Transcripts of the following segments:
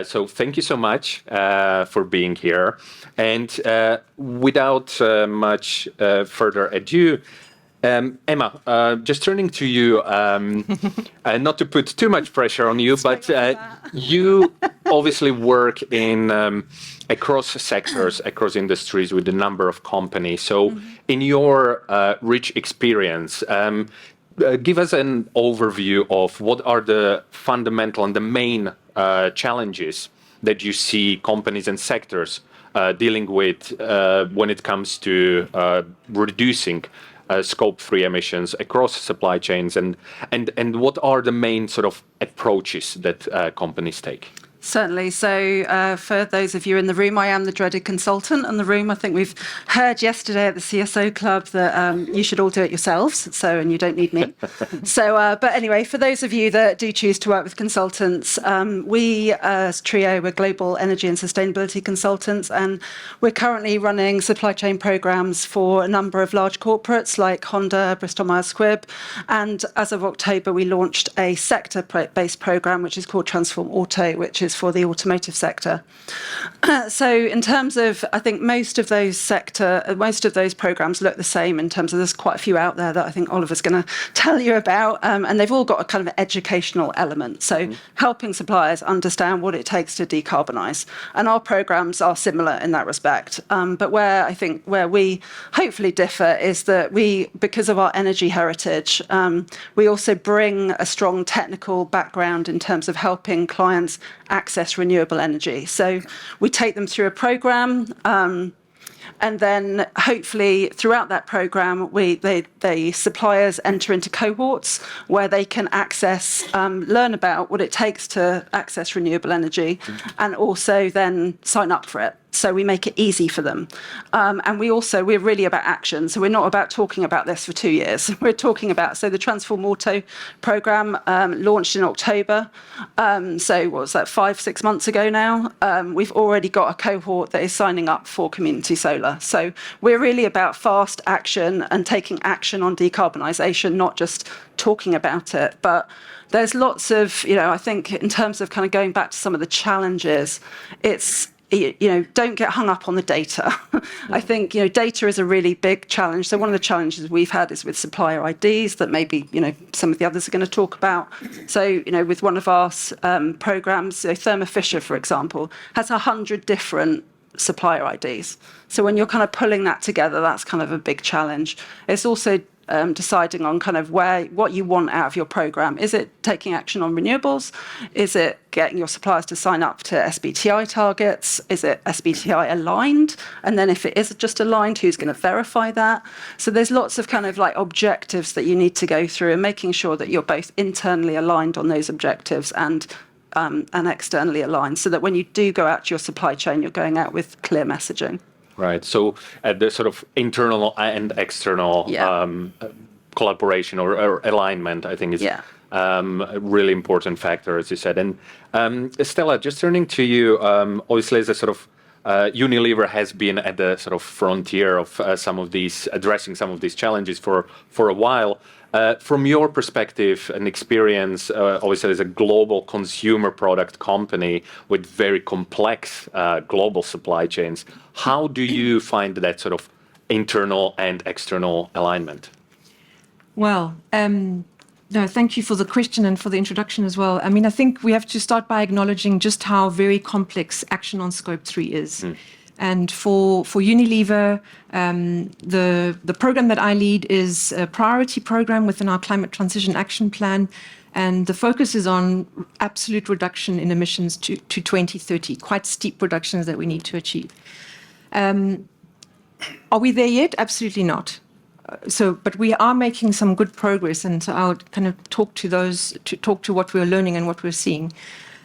So thank you so much for being here. And without much further ado, Emma, just turning to you, not to put too much pressure on you, but you obviously work in across sectors, across industries with a number of companies. So in your rich experience, give us an overview of what are the fundamental and the main challenges that you see companies and sectors dealing with when it comes to reducing Scope 3 emissions across supply chains, and what are the main sort of approaches that companies take? Certainly. So for those of you in the room, I am the dreaded consultant in the room. I think we've heard yesterday at the CSO Club that you should all do it yourselves, and you don't need me. But anyway, for those of you that do choose to work with consultants, we as Trio, we're global energy and sustainability consultants, and we're currently running supply chain programs for a number of large corporates like Honda, Bristol-Myers Squibb, and as of October, we launched a sector-based program which is called Transform Auto, which is for the automotive sector. So in terms of, I think most of those programs look the same in terms of there's quite a few out there that I think Oliver's going to tell you about, and they've all got a kind of educational element. So helping suppliers understand what it takes to decarbonise. And our programs are similar in that respect. But where we hopefully differ is that because of our energy heritage, we also bring a strong technical background in terms of helping clients access renewable energy. So we take them through a program, and then hopefully throughout that program, the suppliers enter into cohorts where they can learn about what it takes to access renewable energy, and also then sign up for it. So we make it easy for them. And we're really about action. So we're not about talking about this for 2 years. We're talking about, so the Transform Auto program launched in October. So what was that, 5-6 months ago now? We've already got a cohort that is signing up for community solar. So we're really about fast action and taking action on decarbonisation, not just talking about it. But there's lots of, I think in terms of kind of going back to some of the challenges, it's, don't get hung up on the data. I think, data is a really big challenge. So one of the challenges we've had is with supplier IDs that maybe, some of the others are going to talk about. So, with one of our programs, so Thermo Fisher, for example, has 100 different supplier IDs. So when you're kind of pulling that together, that's kind of a big challenge. It's also deciding on kind of what you want out of your program. Is it taking action on renewables? Is it getting your suppliers to sign up to SBTI targets? Is it SBTI aligned? And then if it is just aligned, who's going to verify that? So there's lots of kind of like objectives that you need to go through, and making sure that you're both internally aligned on those objectives and externally aligned, so that when you do go out to your supply chain, you're going out with clear messaging. Right. So the sort of internal and external collaboration or alignment, I think, is a really important factor, as you said. And Stella, just turning to you, obviously, as a sort of Unilever has been at the sort of frontier of addressing some of these challenges for a while. From your perspective and experience, obviously as a global consumer product company with very complex global supply chains, how do you find that sort of internal and external alignment? Well, no, thank you for the question and for the introduction as well. I mean, I think we have to start by acknowledging just how very complex action on Scope 3 is. And for Unilever, the program that I lead is a priority program within our Climate Transition Action Plan. And the focus is on absolute reduction in emissions to 2030, quite steep reductions that we need to achieve. Are we there yet? Absolutely not. But we are making some good progress, and so I'll kind of talk to what we're learning and what we're seeing.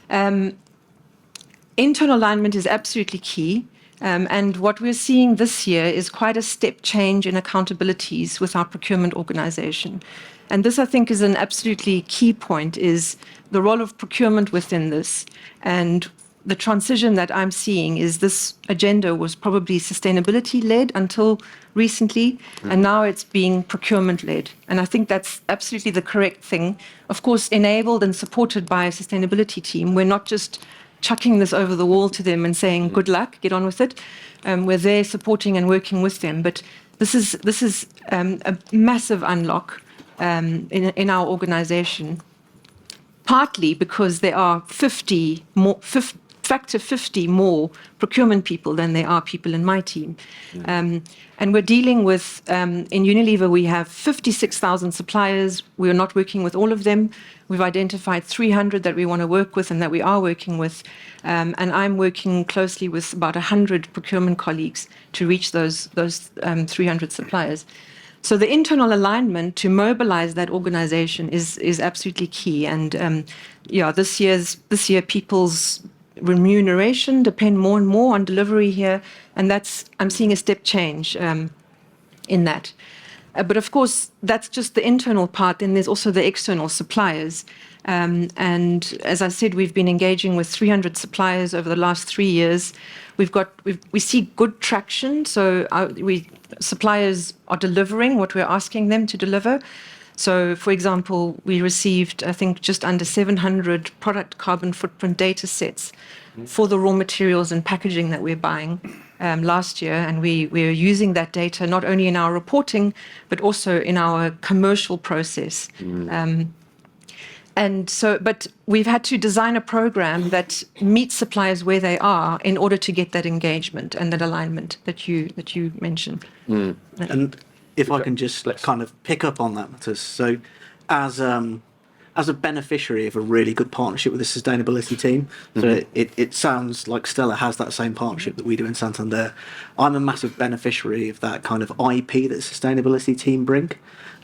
Internal alignment is absolutely key. And what we're seeing this year is quite a step change in accountabilities with our procurement organization. And this, I think, is an absolutely key point, is the role of procurement within this. And the transition that I'm seeing is this agenda was probably sustainability-led until recently, and now it's being procurement-led. And I think that's absolutely the correct thing. Of course, enabled and supported by a sustainability team. We're not just chucking this over the wall to them and saying, good luck, get on with it. We're there supporting and working with them. But this is a massive unlock in our organization, partly because there are factor 50 more procurement people than there are people in my team. And we're dealing with, in Unilever, we have 56,000 suppliers. We're not working with all of them. We've identified 300 that we want to work with and that we are working with. And I'm working closely with about 100 procurement colleagues to reach those 300 suppliers. So the internal alignment to mobilize that organization is absolutely key. And this year people's remuneration depend more and more on delivery here, and I'm seeing a step change in that. But of course, that's just the internal part. Then there's also the external suppliers. And as I said, we've been engaging with 300 suppliers over the last 3 years. We see good traction. So suppliers are delivering what we're asking them to deliver. So, for example, we received, I think, just under 700 product carbon footprint data sets for the raw materials and packaging that we're buying last year. And we're using that data not only in our reporting, but also in our commercial process. But we've had to design a program that meets suppliers where they are in order to get that engagement and that alignment that you mentioned. And if I can just kind of pick up on that, Matthias. So as a beneficiary of a really good partnership with the sustainability team, so it sounds like Stella has that same partnership that we do in Santander. I'm a massive beneficiary of that kind of IP that the sustainability team bring.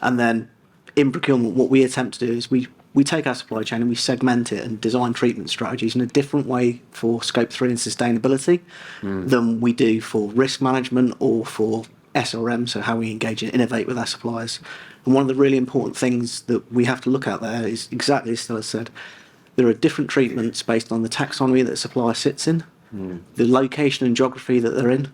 And then in procurement, what we attempt to do is we take our supply chain and we segment it and design treatment strategies in a different way for Scope 3 and sustainability than we do for risk management or for SRM, so how we engage and innovate with our suppliers. And one of the really important things that we have to look at there is exactly as Stella said, there are different treatments based on the taxonomy that a supplier sits in, the location and geography that they're in,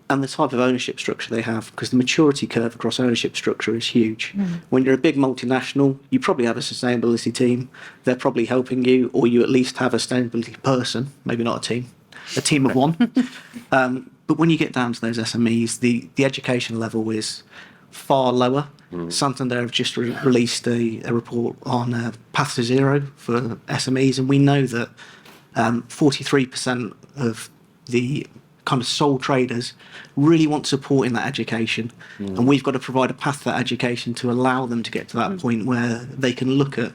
and the type of ownership structure they have, because the maturity curve across ownership structure is huge. When you're a big multinational, you probably have a sustainability team, they're probably helping you, or you at least have a sustainability person, maybe not a team of one. But when you get down to those SMEs, the education level is far lower. Santander have just released a report on Path to Zero for SMEs, and we know that 43% of the kind of sole traders really want support in that education. And we've got to provide a path to that education to allow them to get to that point where they can look at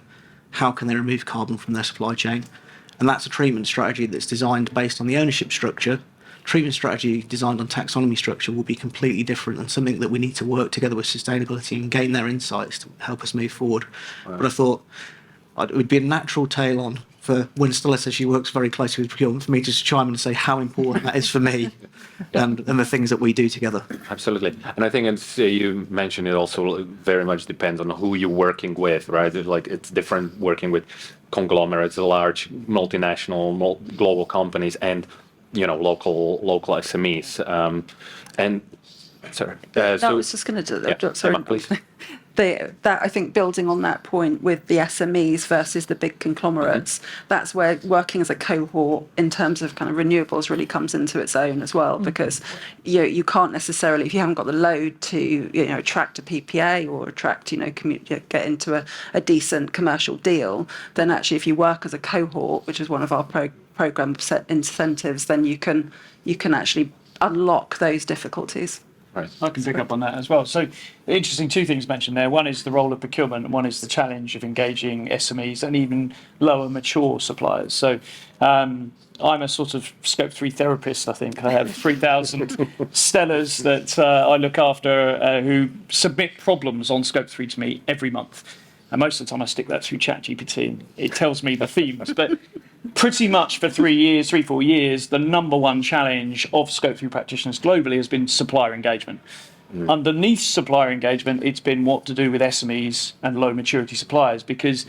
how can they remove carbon from their supply chain. And that's a treatment strategy that's designed based on the ownership structure. Treatment strategy designed on taxonomy structure will be completely different and something that we need to work together with sustainability and gain their insights to help us move forward. But I thought it would be a natural tail on for when Stella says she works very closely with procurement, for me to just chime in and say how important that is for me and the things that we do together. Absolutely. And I think you mentioned it also very much depends on who you're working with, right? It's different working with conglomerates, large multinational, global companies, and local SMEs. And sorry. I was just going to sorry. Emma, please. That I think building on that point with the SMEs versus the big conglomerates, that's where working as a cohort in terms of kind of renewables really comes into its own as well, because you can't necessarily, if you haven't got the load to attract a PPA or attract get into a decent commercial deal, then actually if you work as a cohort, which is one of our program incentives, then you can actually unlock those difficulties. Right. I can pick up on that as well. So, interesting two things mentioned there. One is the role of procurement, and one is the challenge of engaging SMEs and even lower mature suppliers. So, I'm a sort of Scope 3 therapist, I think. I have 3,000 Stellas that I look after who submit problems on Scope 3 to me every month. And most of the time I stick that through ChatGPT and it tells me the themes. But pretty much for 3-4 years, the number one challenge of Scope 3 practitioners globally has been supplier engagement. Underneath supplier engagement, it's been what to do with SMEs and low maturity suppliers, because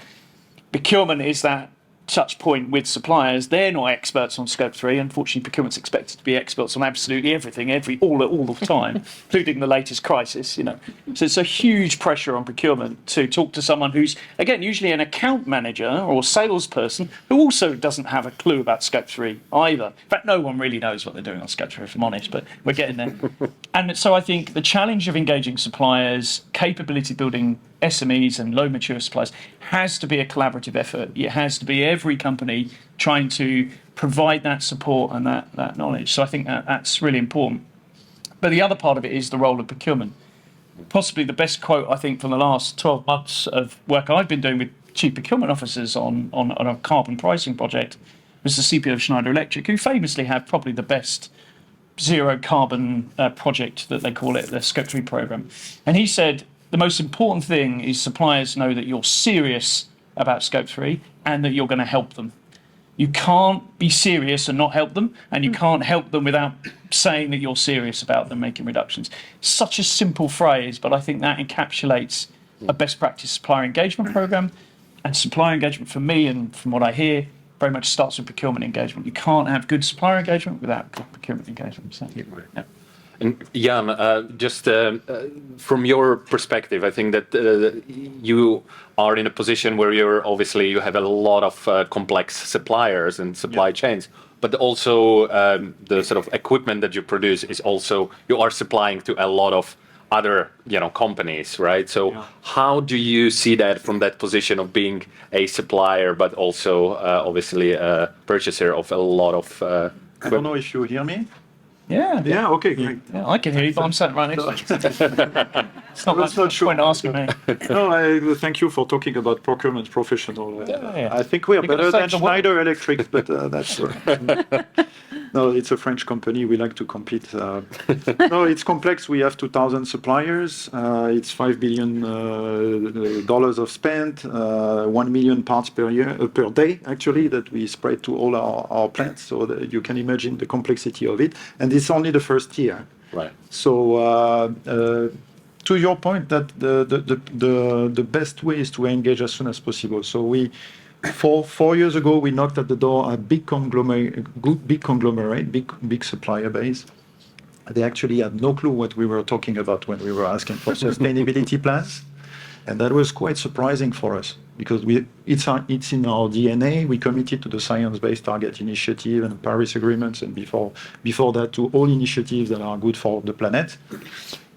procurement is that touch point with suppliers. They're not experts on Scope 3. Unfortunately, procurement's expected to be experts on absolutely everything, all the time, including the latest crisis. You know, so it's a huge pressure on procurement to talk to someone who's, again, usually an account manager or salesperson who also doesn't have a clue about Scope 3 either. In fact, no one really knows what they're doing on Scope 3, if I'm honest, but we're getting there. And so I think the challenge of engaging suppliers, capability building SMEs and low mature suppliers has to be a collaborative effort. It has to be every company trying to provide that support and that knowledge. So I think that's really important. But the other part of it is the role of procurement. Possibly the best quote, I think, from the last 12 months of work I've been doing with chief procurement officers on a carbon pricing project was the CPO of Schneider Electric, who famously have probably the best zero carbon project that they call it, the Scope 3 program. And he said, the most important thing is suppliers know that you're serious about Scope 3 and that you're going to help them. You can't be serious and not help them, and you can't help them without saying that you're serious about them making reductions. Such a simple phrase, but I think that encapsulates a best practice supplier engagement program. And supplier engagement, for me and from what I hear, very much starts with procurement engagement. You can't have good supplier engagement without good procurement engagement. So, yeah. And Jan, just from your perspective, I think that you are in a position where you have a lot of complex suppliers and supply chains, but also the sort of equipment that you produce is also, you are supplying to a lot of other companies, right? So how do you see that from that position of being a supplier, but also obviously a purchaser of a lot of I don't know if you hear me. Yeah. Yeah, okay, great. Yeah, I can hear you, but I'm sat right next to you. It's not much point asking me. No, I thank you for talking about procurement professional. Yeah. I think we are You're gonna better than thank the world. Schneider Electric, but that's... No, it's a French company. We like to compete. No, it's complex. We have 2,000 suppliers. It's $5 billion dollars of spend, 1 million parts per day, actually, that we spread to all our plants. So that you can imagine the complexity of it. And it's only the first year. Right. So to your point, that the best way is to engage as soon as possible. So we. 4 years ago, we knocked at the door a big conglomerate, big supplier base. They actually had no clue what we were talking about when we were asking for sustainability plans. And that was quite surprising for us because it's in our DNA. We committed to the Science-Based Target Initiative and Paris Agreements, and before that to all initiatives that are good for the planet.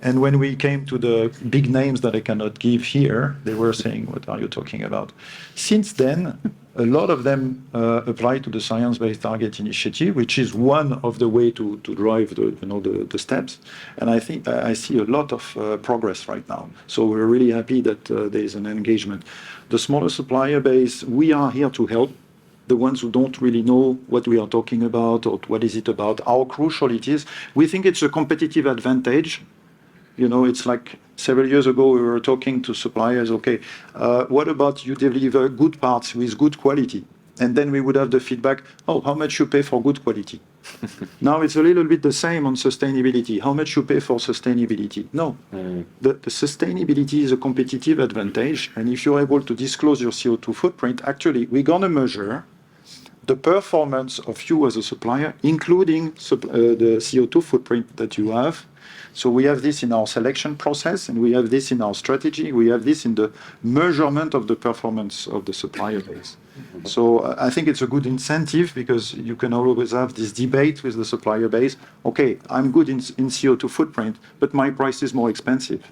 And when we came to the big names that I cannot give here, they were saying, what are you talking about? Since then, a lot of them apply to the Science-Based Target Initiative, which is one of the way to drive the steps. And I think I see a lot of progress right now. So we're really happy that there is an engagement. The smaller supplier base, we are here to help. The ones who don't really know what we are talking about or what is it about, how crucial it is. We think it's a competitive advantage. It's like several years ago we were talking to suppliers, okay, what about you deliver good parts with good quality? And then we would have the feedback, oh, how much you pay for good quality? Now it's a little bit the same on sustainability. How much you pay for sustainability? No. The sustainability is a competitive advantage. And if you're able to disclose your CO2 footprint, actually, we're going to measure the performance of you as a supplier, including the CO2 footprint that you have. So we have this in our selection process, and we have this in our strategy. We have this in the measurement of the performance of the supplier base. So I think it's a good incentive because you can always have this debate with the supplier base. Okay, I'm good in CO2 footprint, but my price is more expensive.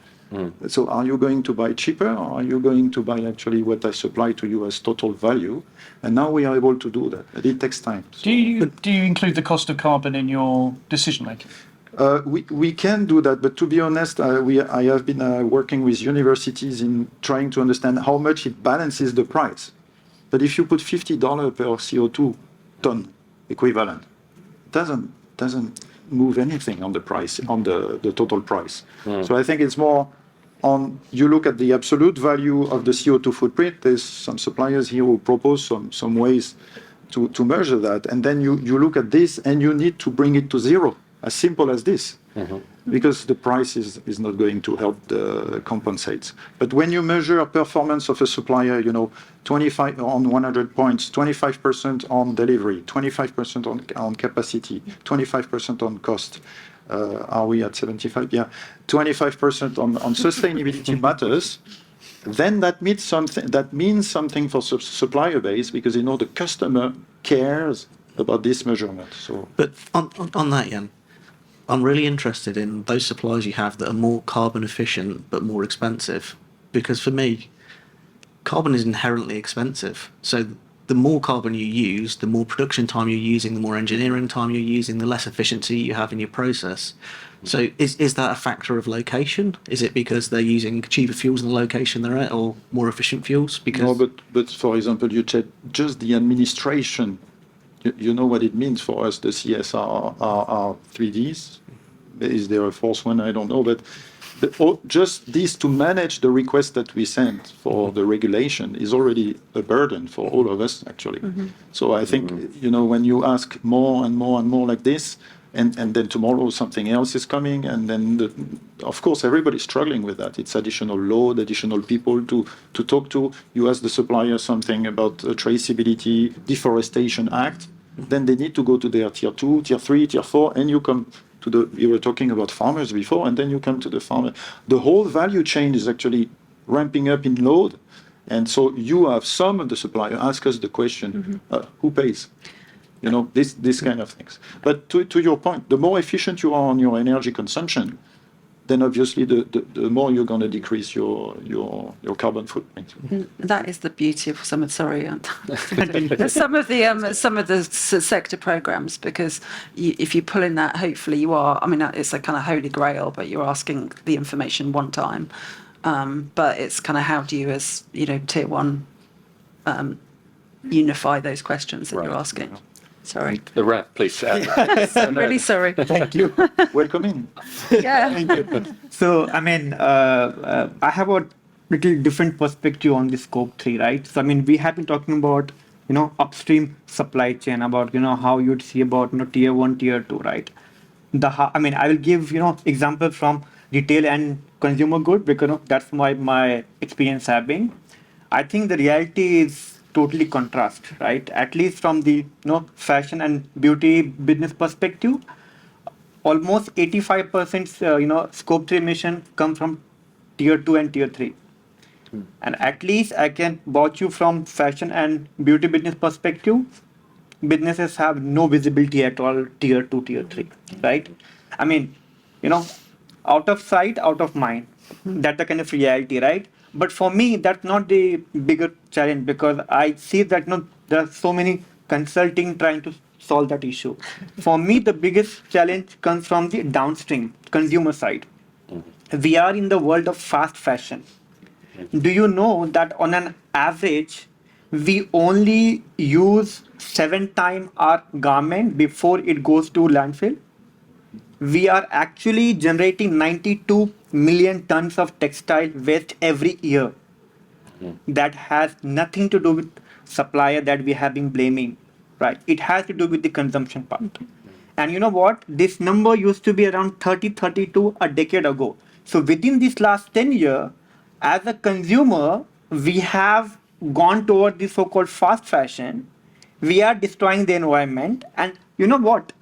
So are you going to buy cheaper, or are you going to buy actually what I supply to you as total value? And now we are able to do that. But it takes time. So, Do you include the cost of carbon in your decision making? We can do that, but to be honest, I have been working with universities in trying to understand how much it balances the price. But if you put $50 per CO2 ton equivalent, it doesn't move anything on the price, on the total price. So I think it's more on, you look at the absolute value of the CO2 footprint. There's some suppliers here who propose some ways to measure that. And then you look at this and you need to bring it to zero. As simple as this. because the price is not going to help compensate. But when you measure performance of a supplier, 25 on 100 points, 25% on delivery, 25% on capacity, 25% on cost. Are we at 75? Yeah, 25% on sustainability matters. Then that means something. That means something for supplier base, because the customer cares about this measurement. So, But on that, Jan, I'm really interested in those suppliers you have that are more carbon efficient but more expensive, because for me, carbon is inherently expensive. So the more carbon you use, the more production time you're using, the more engineering time you're using, the less efficiency you have in your process. So is that a factor of location? Is it because they're using cheaper fuels in the location they're at, or more efficient fuels? Because no, but for example, you check just the administration. You know what it means for us, the CSR are 3Ds. Is there a fourth one? I don't know. But just this to manage the request that we send for the regulation is already a burden for all of us, actually. So I think, when you ask more and more and more like this, and then tomorrow something else is coming, and then, of course, everybody's struggling with that. It's additional load, additional people to talk to. You ask the supplier something about traceability, Deforestation Act, then they need to go to their tier 2, tier 3, tier 4, and you come to you were talking about farmers before, and then you come to the farmer. The whole value chain is actually ramping up in load. And so you have some of the supplier ask us the question, who pays? This kind of things. But to your point, the more efficient you are on your energy consumption, then obviously the more you're going to decrease your carbon footprint. That is the beauty of some of the sector programs, because if you pull in that, hopefully you are. I mean, it's a kind of holy grail, but you're asking the information one time. But it's kind of how do you, as tier one, unify those questions that you're asking. Sorry. The rep, please. I'm really sorry. Thank you. Welcome in. Yeah. So, I mean, I have a little different perspective on the scope 3, right? So, I mean, we have been talking about, upstream supply chain, about, how you'd see about, tier 1, tier 2, right? I will give, example from retail and consumer good, because that's my experience have been. I think the reality is totally contrast, right? At least from the fashion and beauty business perspective, almost 85% scope 3 emission come from tier 2 and tier 3. And at least I can vouch you from fashion and beauty business perspective, businesses have no visibility at all tier 2, tier 3, right? I mean, out of sight, out of mind. That's the kind of reality, right? But for me, that's not the bigger challenge, because I see that there are so many consulting trying to solve that issue. For me, the biggest challenge comes from the downstream consumer side. We are in the world of fast fashion. Do you know that on an average, we only use 7 times our garment before it goes to landfill? We are actually generating 92 million tons of textile waste every year. That has nothing to do with supplier that we have been blaming, right? It has to do with the consumption part. And you know what? This number used to be around 32 a decade ago. So within this last 10 years, as a consumer, we have gone toward the so-called fast fashion. We are destroying the environment. And you know what?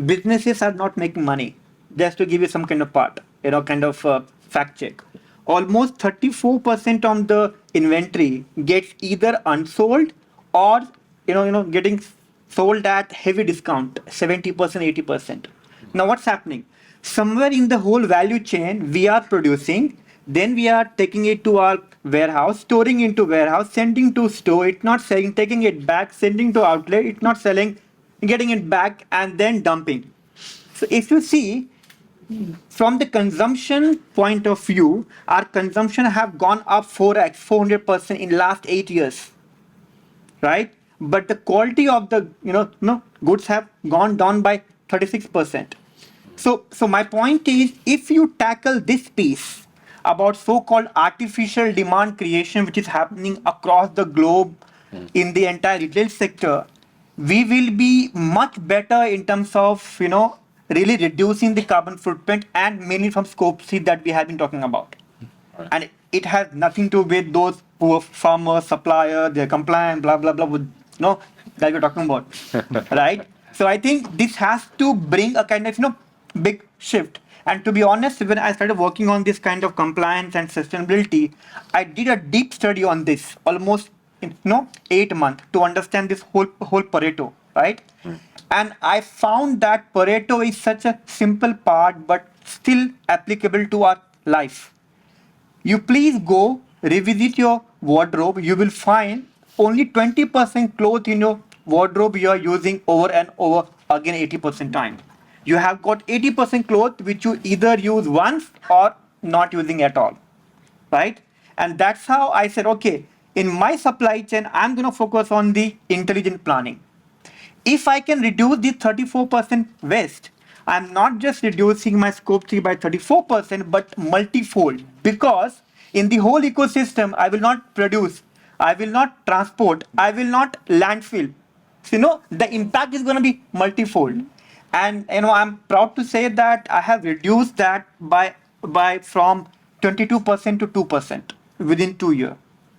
Businesses are not making money. Just to give you some kind of fact check. Almost 34% of the inventory gets either unsold or getting sold at heavy discount, 70%, 80%. Now what's happening? Somewhere in the whole value chain, we are producing, then we are taking it to our warehouse, storing into warehouse, sending to store, it's not selling, taking it back, sending to outlet, it's not selling, getting it back, and then dumping. So if you see, from the consumption point of view, our consumption have gone up 4x, 400% in last 8 years, right? But the quality of the goods have gone down by 36%. So my point is, if you tackle this piece about so-called artificial demand creation, which is happening across the globe in the entire retail sector, we will be much better in terms of really reducing the carbon footprint, and mainly from scope 3 that we have been talking about. And it has nothing to do with those who are farmers, suppliers, they're compliant, blah, blah, blah, with, that we're talking about, right? So I think this has to bring a kind of, big shift. And to be honest, when I started working on this kind of compliance and sustainability, I did a deep study on this, almost 8 months, to understand this whole Pareto, right? And I found that Pareto is such a simple part, but still applicable to our life. You please go revisit your wardrobe. You will find only 20% clothes in your wardrobe you are using over and over again 80% time. You have got 80% clothes which you either use once or not using at all, right? And that's how I said, okay, in my supply chain, I'm going to focus on the intelligent planning. If I can reduce the 34% waste, I'm not just reducing my scope 3 by 34%, but multifold, because in the whole ecosystem, I will not produce, I will not transport, I will not landfill. So, the impact is going to be multifold. And, I'm proud to say that I have reduced that by from 22% to 2% within 2 years.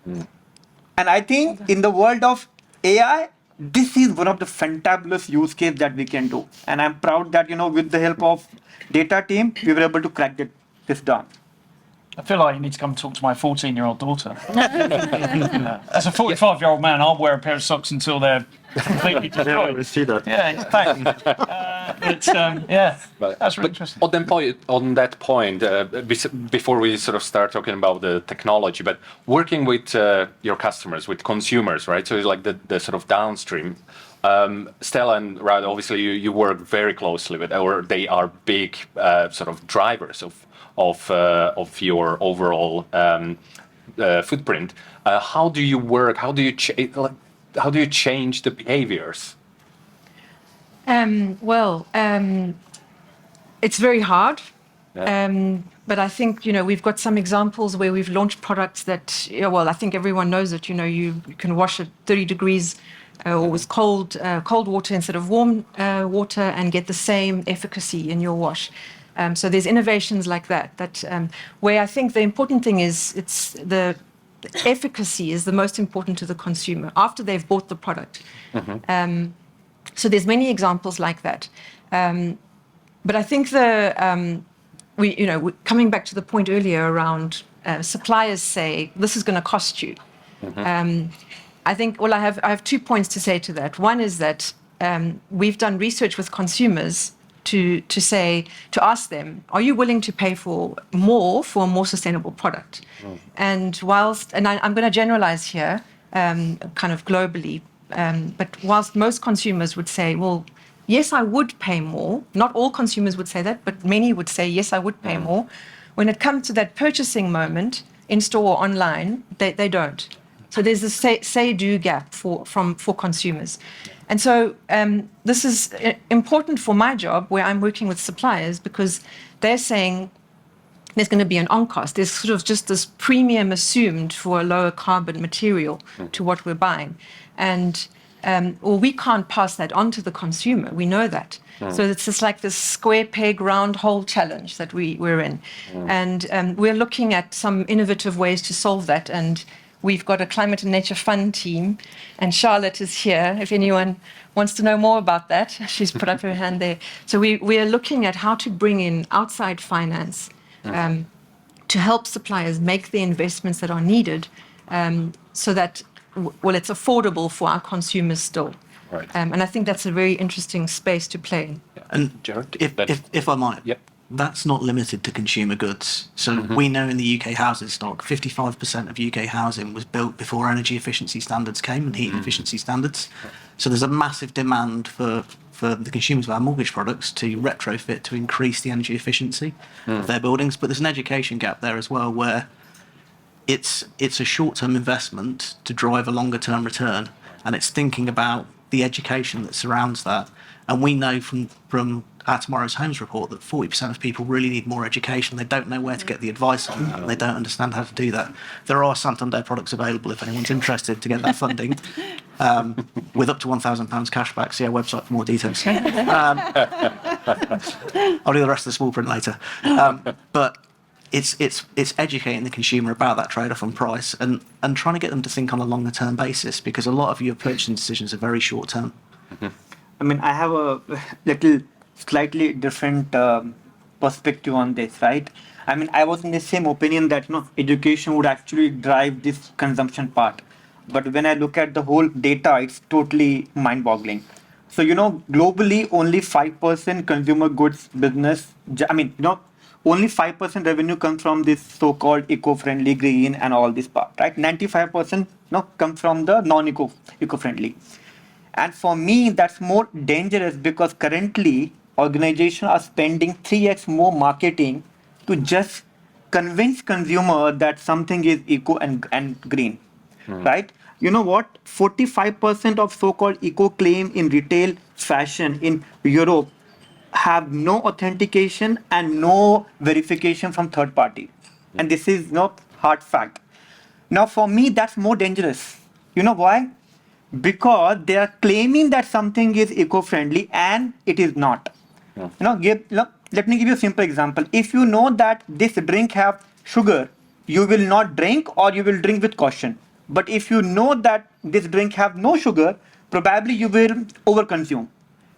And I think in the world of AI, this is one of the fantabulous use case that we can do. And I'm proud that, with the help of data team, we were able to crack this down. I feel like you need to come talk to my 14-year-old daughter. As a 45-year-old man, I'll wear a pair of socks until they're completely destroyed. We see that. Yeah, thanks. That's really interesting. On that point, before we sort of start talking about the technology, but working with your customers, with consumers, right? So it's like the sort of downstream. Stella and Rad, obviously you work very closely with, or they are big sort of drivers of your overall footprint. How do you work? How do you change the behaviors? It's very hard. But I think, we've got some examples where we've launched products that, I think everyone knows that, you can wash at 30 degrees or with cold water instead of warm water and get the same efficacy in your wash. So there's innovations like that where I think the important thing is it's the efficacy is the most important to the consumer after they've bought the product. So there's many examples like that. But I think coming back to the point earlier around suppliers say this is going to cost you. I think I have 2 points to say to that. One is that we've done research with consumers to ask them, are you willing to pay for a more sustainable product? And I'm going to generalize here, kind of globally, but whilst most consumers would say, well, yes, I would pay more. Not all consumers would say that, but many would say, yes, I would pay more. When it comes to that purchasing moment, in store or online, they don't. So there's a say-do gap for consumers. And so this is important for my job where I'm working with suppliers because they're saying there's going to be an on-cost. There's sort of just this premium assumed for a lower carbon material to what we're buying. And we can't pass that on to the consumer. We know that. So it's just like this square peg, round hole challenge that we're in. And we're looking at some innovative ways to solve that. And we've got a Climate and Nature Fund team, and Charlotte is here. If anyone wants to know more about that, she's put up her hand there. So we are looking at how to bring in outside finance to help suppliers make the investments that are needed so that, it's affordable for our consumers still. Right. And I think that's a very interesting space to play in. And Jared, if I might, Yep. that's not limited to consumer goods. So we know in the UK housing stock, 55% of UK housing was built before energy efficiency standards came and heat efficiency standards. So there's a massive demand for the consumers of our mortgage products to retrofit to increase the energy efficiency of their buildings. But there's an education gap there as well where it's a short-term investment to drive a longer-term return, and it's thinking about the education that surrounds that. And we know from our Tomorrow's Homes report that 40% of people really need more education. They don't know where to get the advice on that, and they don't understand how to do that. There are Santander products available if anyone's interested to get that funding. with up to £1,000 cashback. See our website for more details. I'll do the rest of the small print later. But it's educating the consumer about that trade-off on price and trying to get them to think on a longer-term basis, because a lot of your purchasing decisions are very short-term. I mean, I have a little slightly different perspective on this, right? I mean, I was in the same opinion that education would actually drive this consumption part, but when I look at the whole data, it's totally mind-boggling. So globally, only 5% consumer goods business. Only 5% revenue comes from this so-called eco-friendly, green, and all this part, right? 95% comes from the non-eco-friendly. And for me, that's more dangerous because currently organizations are spending 3x more marketing to just convince consumer that something is eco and green, right? You know what? 45% of so-called eco claim in retail fashion in Europe have no authentication and no verification from third party. And this is hard fact. Now, for me, that's more dangerous. You know why? Because they are claiming that something is eco-friendly and it is not. Let me give you a simple example. If you know that this drink have sugar, you will not drink, or you will drink with caution. But if you know that this drink have no sugar, probably you will overconsume.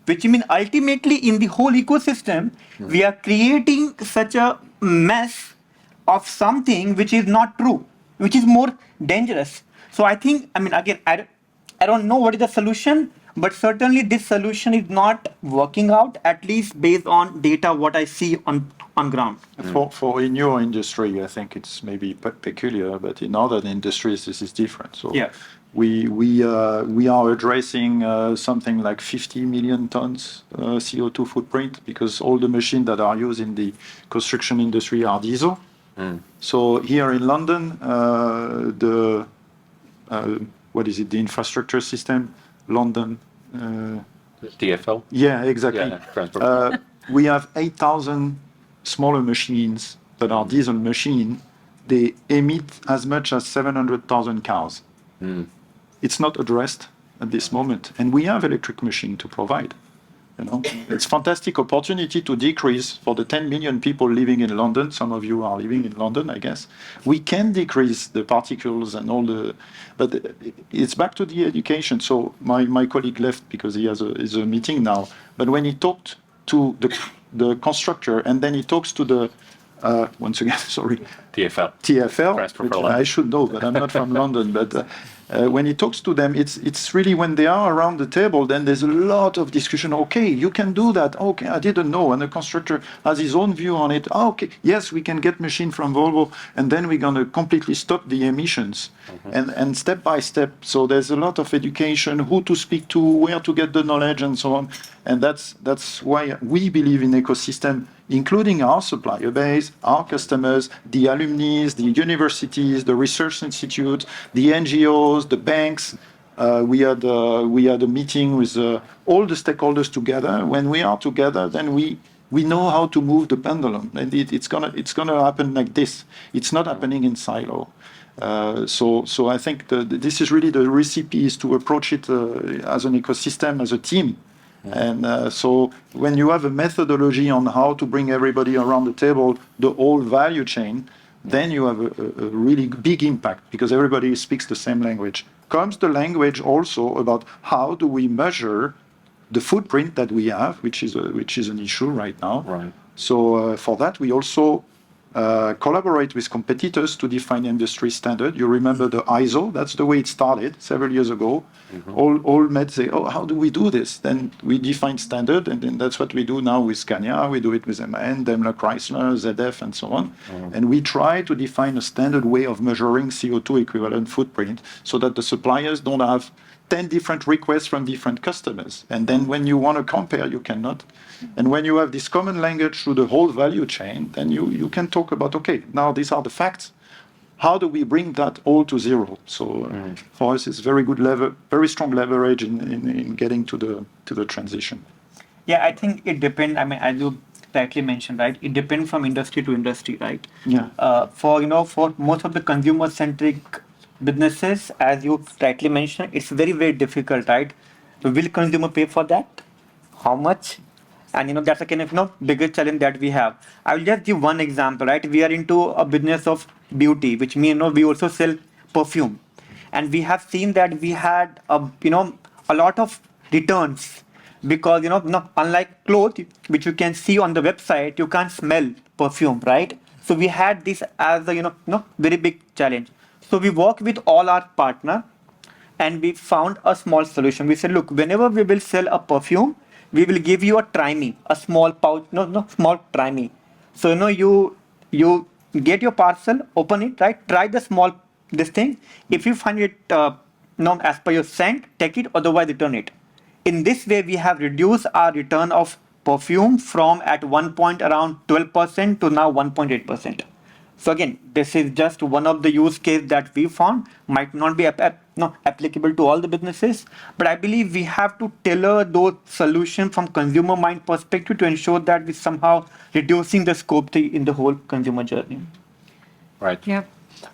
Which means ultimately in the whole ecosystem, we are creating such a mess of something which is not true, which is more dangerous. So I think, again, I don't know what is the solution, but certainly this solution is not working out, at least based on data, what I see on ground. For in your industry, I think it's maybe peculiar, but in other industries, this is different. So yeah. we are addressing something like 50 million tons CO2 footprint, because all the machines that are used in the construction industry are diesel. So here in London, the infrastructure system, London. DFL? Yeah, exactly. Yeah, transport. We have 8,000 smaller machines that are diesel machines. They emit as much as 700,000 cars. It's not addressed at this moment, and we have electric machine to provide. It's fantastic opportunity to decrease for the 10 million people living in London. Some of you are living in London, I guess. We can decrease the particles and all but it's back to the education. So my colleague left because he has a meeting now. But when he talked to the constructor, and then he talks to the once again, sorry, TfL, which I should know, but I'm not from London. But when he talks to them, it's really when they are around the table, then there's a lot of discussion. Okay, you can do that. Okay, I didn't know. And the constructor has his own view on it. Okay, yes, we can get machine from Volvo, and then we're going to completely stop the emissions. And step by step. So there's a lot of education, who to speak to, where to get the knowledge, and so on. And that's why we believe in ecosystem, including our supplier base, our customers, the alumni, the universities, the research institutes, the NGOs, the banks. We had a meeting with all the stakeholders together. When we are together, then we know how to move the pendulum, and it's gonna happen like this. It's not happening in silo. So I think this is really the recipe, is to approach it as an ecosystem, as a team. And so when you have a methodology on how to bring everybody around the table, the whole value chain, then you have a really big impact, because everybody speaks the same language. Comes the language also about how do we measure the footprint that we have, which is an issue right now. Right. So for that, we also collaborate with competitors to define industry standard. You remember the ISO? That's the way it started several years ago. All met say, oh, how do we do this? Then we define standard, and then that's what we do now with Scania. We do it with MAN, Daimler Chrysler, ZF, and so on. And we try to define a standard way of measuring CO2 equivalent footprint, so that the suppliers don't have 10 different requests from different customers. And then when you want to compare, you cannot. And when you have this common language through the whole value chain, then you can talk about, okay, now these are the facts. How do we bring that all to zero? So for us, it's very strong leverage in getting to the transition. Yeah, I think it depends. I mean, as you rightly mentioned, right? It depends from industry to industry, right? Yeah. For most of the consumer-centric businesses, as you rightly mentioned, it's very, very difficult, right? Will consumer pay for that? How much? And that's a kind of biggest challenge that we have. I will just give one example, right? We are into a business of beauty, which means we also sell perfume, and we have seen that we had a lot of returns because unlike clothes, which you can see on the website, you can't smell perfume, right? So we had this as a very big challenge. So we work with all our partner, and we found a small solution. We said, look, whenever we will sell a perfume, we will give you a try me, a small pouch, small try me. So you get your parcel, open it, right? Try the small this thing. If you find it as per your scent, take it, otherwise return it. In this way, we have reduced our return of perfume from at one point around 12% to now 1.8%. So again, this is just one of the use case that we found. Might not be applicable to all the businesses, but I believe we have to tailor those solutions from consumer mind perspective to ensure that we somehow reducing the scope in the whole consumer journey. Right. Yeah.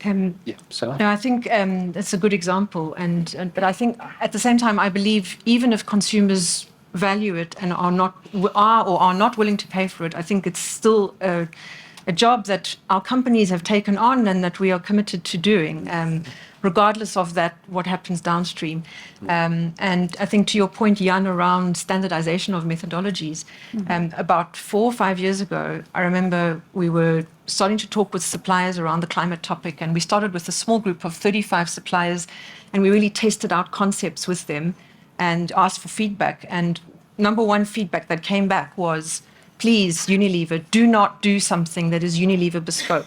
Yeah. So. No, I think that's a good example, but I think at the same time, I believe even if consumers value it and are not willing to pay for it, I think it's still a job that our companies have taken on and that we are committed to doing, regardless of that, what happens downstream. And I think to your point, Jan, around standardization of methodologies, about 4 or 5 years ago, I remember we were starting to talk with suppliers around the climate topic, and we started with a small group of 35 suppliers, and we really tested out concepts with them and asked for feedback. And number one feedback that came back was, please, Unilever, do not do something that is Unilever bespoke.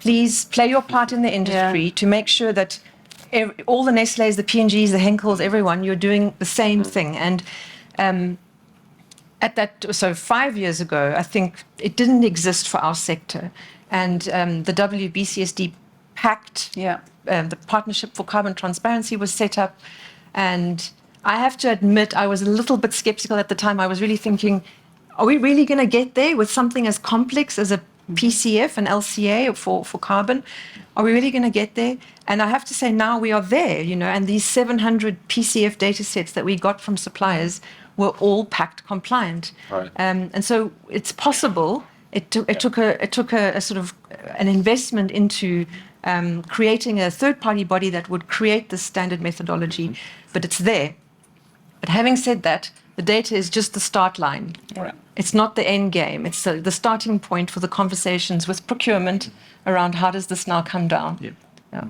Please play your part in the industry to make sure that all the Nestlés, the P&Gs, the Henkels, everyone, you're doing the same thing. And so 5 years ago, I think it didn't exist for our sector. And the WBCSD Pact, the Partnership for Carbon Transparency, was set up. And I have to admit, I was a little bit skeptical at the time. I was really thinking, are we really going to get there with something as complex as a PCF and LCA for carbon? Are we really going to get there? And I have to say now we are there, and these 700 PCF data sets that we got from suppliers were all Pact compliant. Right. And so it's possible. It took a sort of an investment into creating a third-party body that would create the standard methodology, but it's there. But having said that, the data is just the start line. Right. It's not the end game. It's the starting point for the conversations with procurement around how does this now come down. Yeah.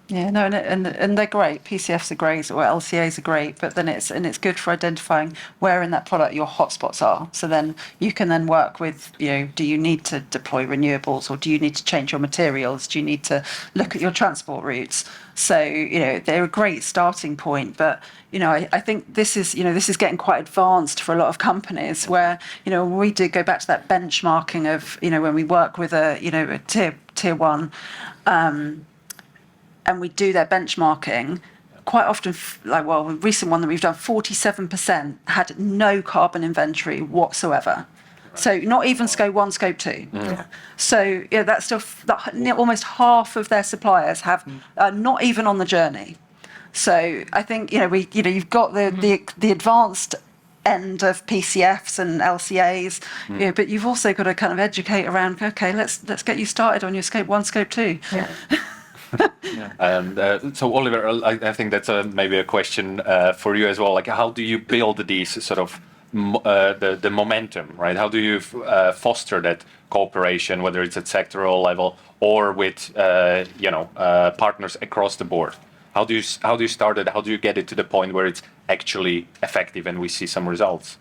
Yeah, no, and they're great. PCFs are great, or LCAs are great, but then it's good for identifying where in that product your hotspots are. So then you can then work with, do you need to deploy renewables, or do you need to change your materials? Do you need to look at your transport routes? So they're a great starting point, but I think this is getting quite advanced for a lot of companies. Where when we do go back to that benchmarking of when we work with a tier one. And we do their benchmarking, quite often, the recent one that we've done, 47% had no carbon inventory whatsoever. Right. So not even scope 1, scope 2. Yeah. So that's still almost half of their suppliers have not even on the journey. So I think you've got the advanced end of PCFs and LCAs, but you've also got to kind of educate around. Okay, let's get you started on your scope 1, scope 2. Yeah. So Oliver, I think that's maybe a question for you as well. Like, how do you build these sort of the momentum, right? How do you foster that cooperation, whether it's at sectoral level or with partners across the board? How do you start it? How do you get it to the point where it's actually effective and we see some results?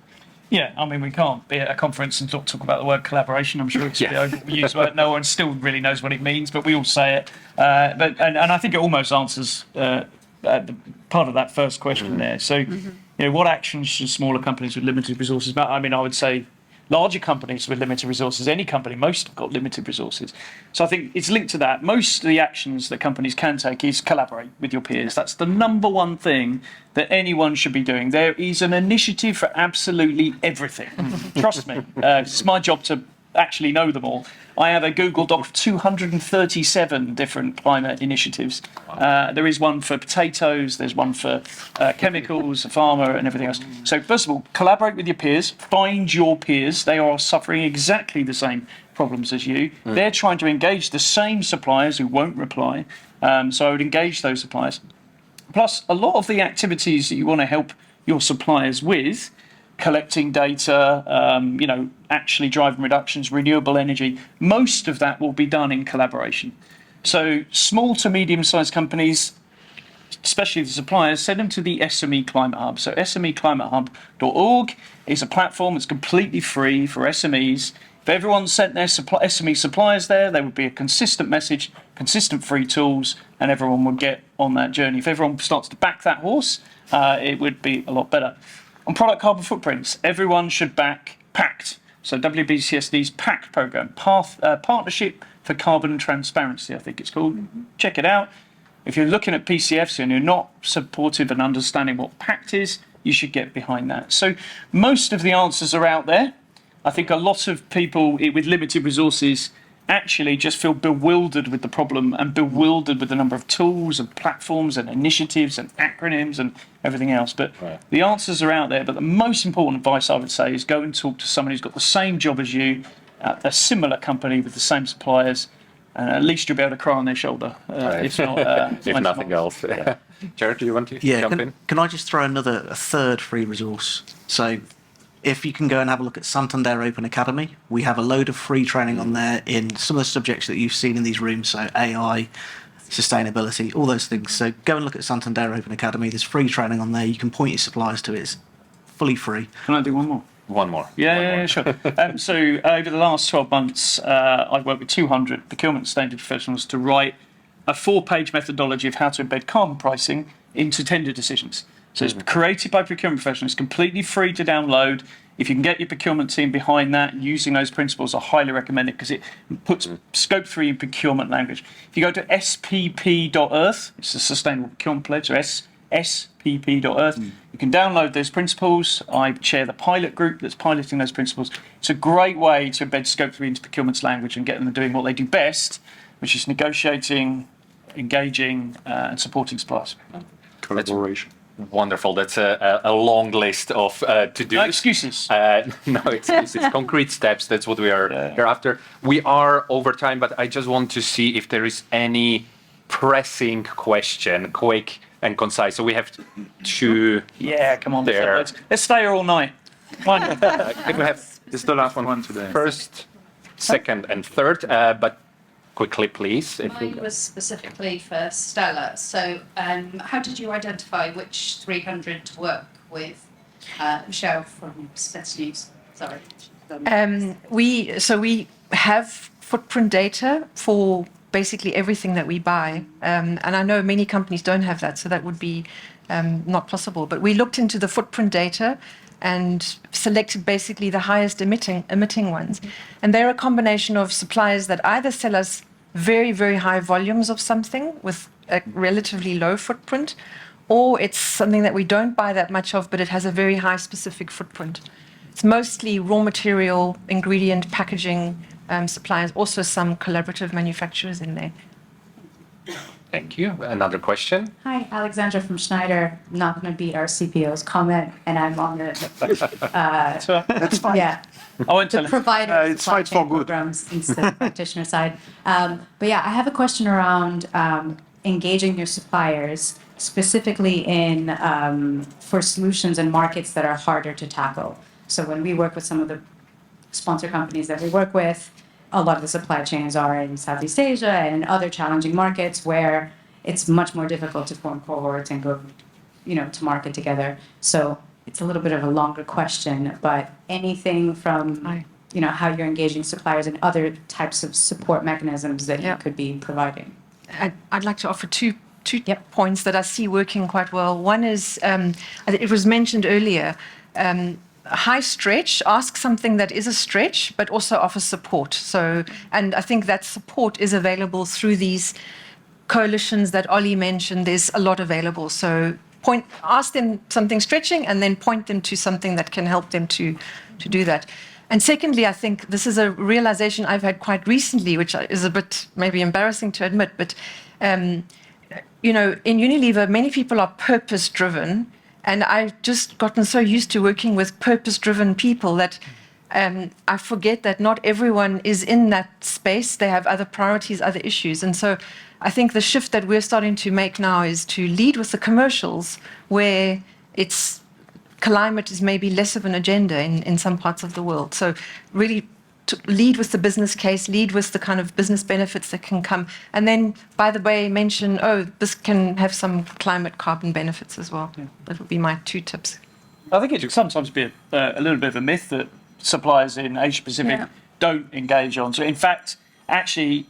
Yeah, I mean, we can't be at a conference and talk about the word collaboration. I'm sure it's the overused word. No one still really knows what it means, but we all say it. And I think it almost answers part of that first question there. So, what actions should smaller companies with limited resources? I mean, I would say larger companies with limited resources, any company, most have got limited resources. So I think it's linked to that. Most of the actions that companies can take is collaborate with your peers. That's the number one thing that anyone should be doing. There is an initiative for absolutely everything. Trust me. It's my job to actually know them all. I have a Google Doc of 237 different climate initiatives. There is one for potatoes, there's one for chemicals, pharma, and everything else. So first of all, collaborate with your peers, find your peers. They are suffering exactly the same problems as you. They're trying to engage the same suppliers who won't reply. So I would engage those suppliers. Plus, a lot of the activities that you want to help your suppliers with, collecting data, actually driving reductions, renewable energy, most of that will be done in collaboration. So small to medium-sized companies, especially the suppliers, send them to the SME Climate Hub. So smeclimatehub.org is a platform that's completely free for SMEs. If everyone sent their SME suppliers there would be a consistent message, consistent free tools, and everyone would get on that journey. If everyone starts to back that horse, it would be a lot better. On product carbon footprints, everyone should back PACT. So WBCSD's PACT program, Partnership for Carbon Transparency, I think it's called. Check it out. If you're looking at PCFs and you're not supportive and understanding what PACT is, you should get behind that. So most of the answers are out there. I think a lot of people with limited resources actually just feel bewildered with the problem and bewildered with the number of tools and platforms and initiatives and acronyms and everything else. But the answers are out there. But the most important advice I would say is go and talk to someone who's got the same job as you, at a similar company with the same suppliers, and at least you'll be able to cry on their shoulder, if not, if nothing else. Jared, do you want to jump in? Can I just throw a third free resource? So if you can go and have a look at Santander Open Academy, we have a load of free training on there in some of the subjects that you've seen in these rooms, so AI, sustainability, all those things. So go and look at Santander Open Academy. There's free training on there. You can point your suppliers to it. It's fully free. Can I do one more? One more. Yeah, sure. So over the last 12 months, I've worked with 200 procurement standard professionals to write a 4-page methodology of how to embed carbon pricing into tender decisions. So it's created by procurement professionals, completely free to download. If you can get your procurement team behind that, using those principles, I highly recommend it because it puts Scope 3 in procurement language. If you go to spp.earth, it's the Sustainable Procurement Pledge, so spp.earth, you can download those principles. I chair the pilot group that's piloting those principles. It's a great way to embed Scope 3 into procurement's language and get them doing what they do best, which is negotiating, engaging, and supporting suppliers. Collaboration. Wonderful. That's a long list of to-dos. No excuses. No excuses. Concrete steps. That's what we are here after. We are over time, but I just want to see if there is any pressing question, quick and concise. So we have two. Yeah, come on. There. Let's stay here all night. Fine. Can we have It's the last one today. first, second, and third? But quickly, please. Mine was specifically for Stella. So, how did you identify which 300 to work with? Michelle from Smiths News. Sorry. We have footprint data for basically everything that we buy, and I know many companies don't have that, so that would be not possible. But we looked into the footprint data and selected basically the highest emitting ones, and they're a combination of suppliers that either sell us very, very high volumes of something with a relatively low footprint, or it's something that we don't buy that much of, but it has a very high specific footprint. It's mostly raw material, ingredient, packaging suppliers, also some collaborative manufacturers in there. Thank you. Another question. Hi, Alexandra from Schneider. I'm not going to beat our CPO's comment, and I'm on the That's fine. yeah. I won't tell the you. provider It's supply fight for chain good. programs instead of practitioner side. But yeah, I have a question around engaging your suppliers, specifically in for solutions and markets that are harder to tackle. So when we work with some of the sponsor companies that we work with, a lot of the supply chains are in Southeast Asia and other challenging markets where it's much more difficult to form cohorts and go, to market together. So it's a little bit of a longer question, but anything from, how you're engaging suppliers and other types of support mechanisms that you could be providing. I'd like to offer two points that I see working quite well. One is, it was mentioned earlier, high stretch, ask something that is a stretch, but also offer support. So, and I think that support is available through these coalitions that Ollie mentioned. There's a lot available. So ask them something stretching and then point them to something that can help them to do that. And secondly, I think this is a realization I've had quite recently, which is a bit maybe embarrassing to admit, but you know, in Unilever, many people are purpose-driven, and I've just gotten so used to working with purpose-driven people that I forget that not everyone is in that space. They have other priorities, other issues. And so I think the shift that we're starting to make now is to lead with the commercials where it's climate is maybe less of an agenda in some parts of the world. So really to lead with the business case, lead with the kind of business benefits that can come. And then, by the way, mention, oh, this can have some climate carbon benefits as well. Yeah. That would be my 2 tips. I think it can sometimes be a little bit of a myth that suppliers in Asia Pacific don't engage on. So in fact, actually,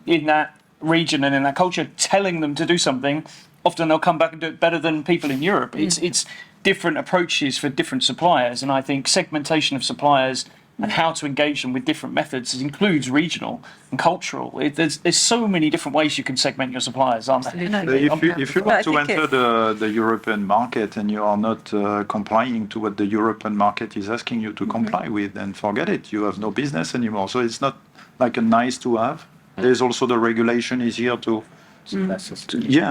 in that region and in that culture, telling them to do something, often they'll come back and do it better than people in Europe. It's different approaches for different suppliers, and I think segmentation of suppliers and how to engage them with different methods includes regional and cultural. There's so many different ways you can segment your suppliers, aren't there? If you want to enter the European market and you are not complying to what the European market is asking you to comply with, then forget it. You have no business anymore. So it's not like a nice to have. There's also the regulation is here to.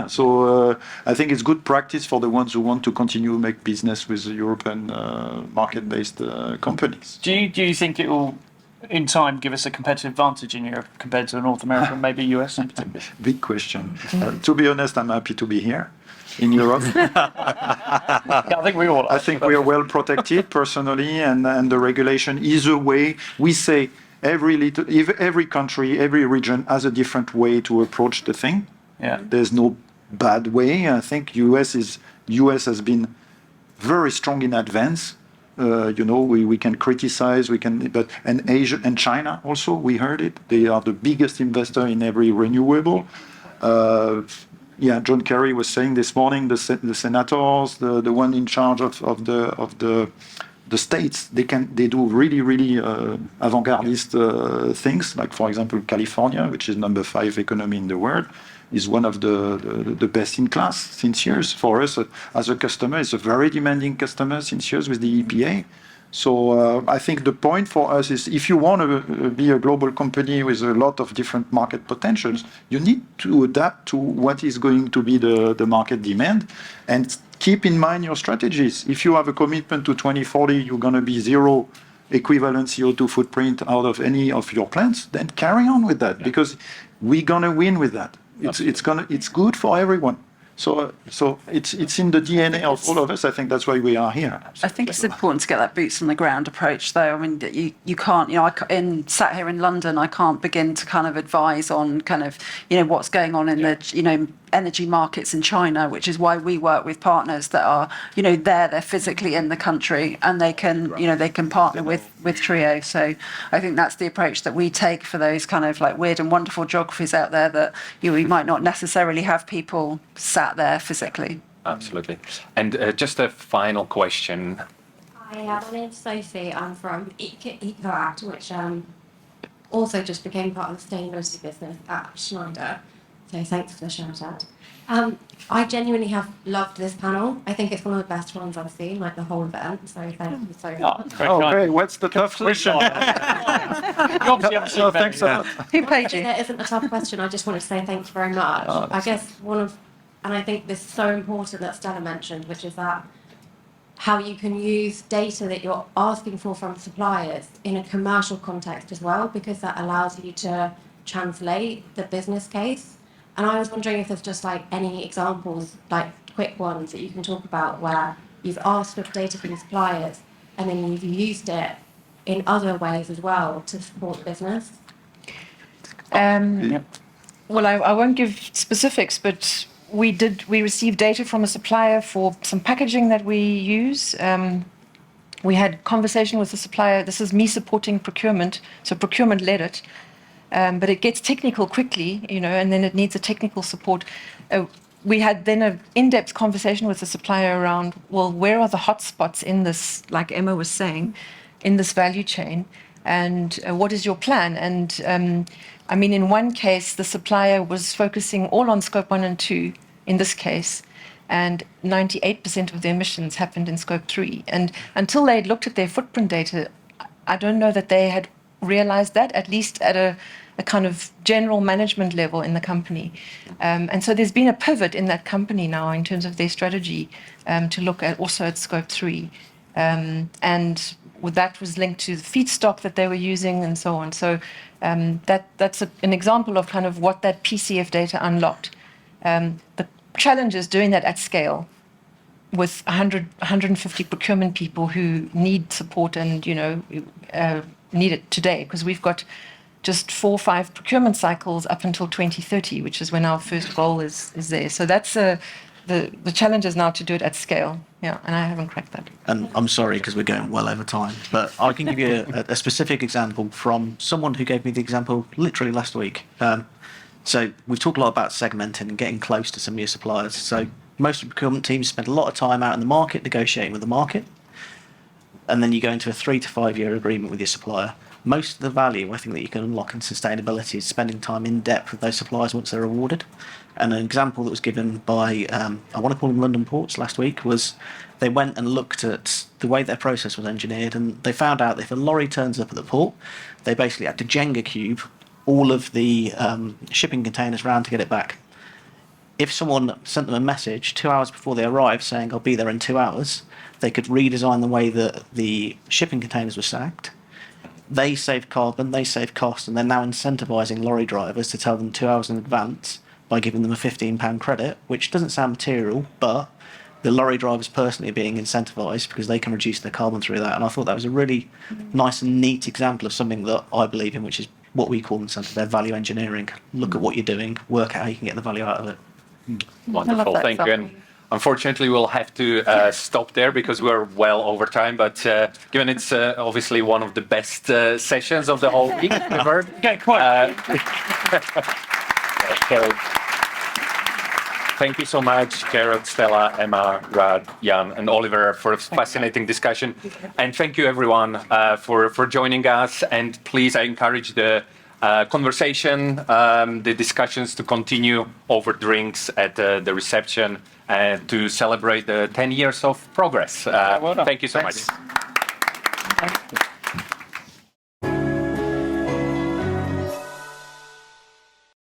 So I think it's good practice for the ones who want to continue to make business with European market-based companies. Do you think it will, in time, give us a competitive advantage in Europe compared to North America and maybe US in particular? Big question. To be honest, I'm happy to be here in Europe. I think we all are. I think we are well protected personally, and the regulation is a way. We say every country, every region has a different way to approach the thing. Yeah. There's no bad way. I think US has been very strong in advance. We can criticize, and Asia and China also, we heard it. They are the biggest investor in every renewable. John Kerry was saying this morning, the senators, the one in charge of the states, they do really avant-gardist things. Like, for example, California, which is number 5 economy in the world, is one of the best in class since years. For us, as a customer, it's a very demanding customer since years with the EPA. So I think the point for us is, if you want to be a global company with a lot of different market potentials, you need to adapt to what is going to be the market demand, and keep in mind your strategies. If you have a commitment to 2040, you're going to be zero equivalent CO2 footprint out of any of your plants, then carry on with that, because we're going to win with that. It's good for everyone. So it's in the DNA of all of us. I think that's why we are here. I think it's important to get that boots on the ground approach, though. I mean, you can't, sat here in London, I can't begin to kind of advise on kind of, what's going on in the, energy markets in China, which is why we work with partners that are, they're physically in the country, and they can, they can partner with Trio. So I think that's the approach that we take for those kind of like weird and wonderful geographies out there that we might not necessarily have people sat there physically. Absolutely. And just a final question. Hi, my name's Sophie. I'm from EcoAct, which also just became part of the sustainability business at Schneider. So thanks for the shout out. I genuinely have loved this panel. I think it's one of the best ones I've seen, like the whole event. So thank you so much. Okay, what's the tough question? Thanks a lot. Who paid you? There isn't a tough question. I just want to say thank you very much. I guess and I think this is so important that Stella mentioned, which is that how you can use data that you're asking for from suppliers in a commercial context as well, because that allows you to translate the business case. And I was wondering if there's just like any examples, like quick ones that you can talk about where you've asked for data from suppliers and then you've used it in other ways as well to support the business. Well, I won't give specifics, but we received data from a supplier for some packaging that we use. We had conversation with the supplier. This is me supporting procurement, so procurement led it. But it gets technical quickly, and then it needs a technical support. We had then an in-depth conversation with the supplier around, well, where are the hotspots in this, like Emma was saying, in this value chain, and what is your plan? And I mean, in one case, the supplier was focusing all on scope 1 and 2 in this case, and 98% of the emissions happened in scope 3. And until they'd looked at their footprint data, I don't know that they had realized that, at least at a kind of general management level in the company. And so there's been a pivot in that company now in terms of their strategy to look at also at scope 3. And that was linked to the feedstock that they were using and so on. So that's an example of kind of what that PCF data unlocked. The challenge is doing that at scale with 150 procurement people who need support and, need it today, because we've got just 4 or 5 procurement cycles up until 2030, which is when our first goal is there. So that's the challenge is now to do it at scale. Yeah, and I haven't cracked that. And I'm sorry because we're going well over time, but I can give you a specific example from someone who gave me the example literally last week. So we've talked a lot about segmenting and getting close to some of your suppliers. So most of the procurement teams spend a lot of time out in the market negotiating with the market, and then you go into a 3 to 5 year agreement with your supplier. Most of the value, I think, that you can unlock in sustainability is spending time in depth with those suppliers once they're awarded. And an example that was given by, I want to call them London Ports last week, was they went and looked at the way their process was engineered, and they found out that if a lorry turns up at the port, they basically had to Jenga cube all of the shipping containers round to get it back. If someone sent them a message 2 hours before they arrived saying, I'll be there in 2 hours, they could redesign the way that the shipping containers were stacked. They saved carbon, they saved cost, and they're now incentivising lorry drivers to tell them 2 hours in advance by giving them a £15 credit, which doesn't sound material, but the lorry drivers personally are being incentivised because they can reduce their carbon through that. And I thought that was a really nice and neat example of something that I believe in, which is what we call incentive, value engineering. Look at what you're doing, work out how you can get the value out of it. Wonderful, thank you. And unfortunately, we'll have to stop there because we're well over time. But given it's obviously one of the best sessions of the whole week ever. Okay, quite. So, thank you so much, Gerard, Stella, Emma, Rad, Jan, and Oliver for a fascinating discussion. And thank you, everyone, for joining us. And please, I encourage the conversation, the discussions to continue over drinks at the reception to celebrate the 10 years of progress. Well done. Thank you so Thanks. much.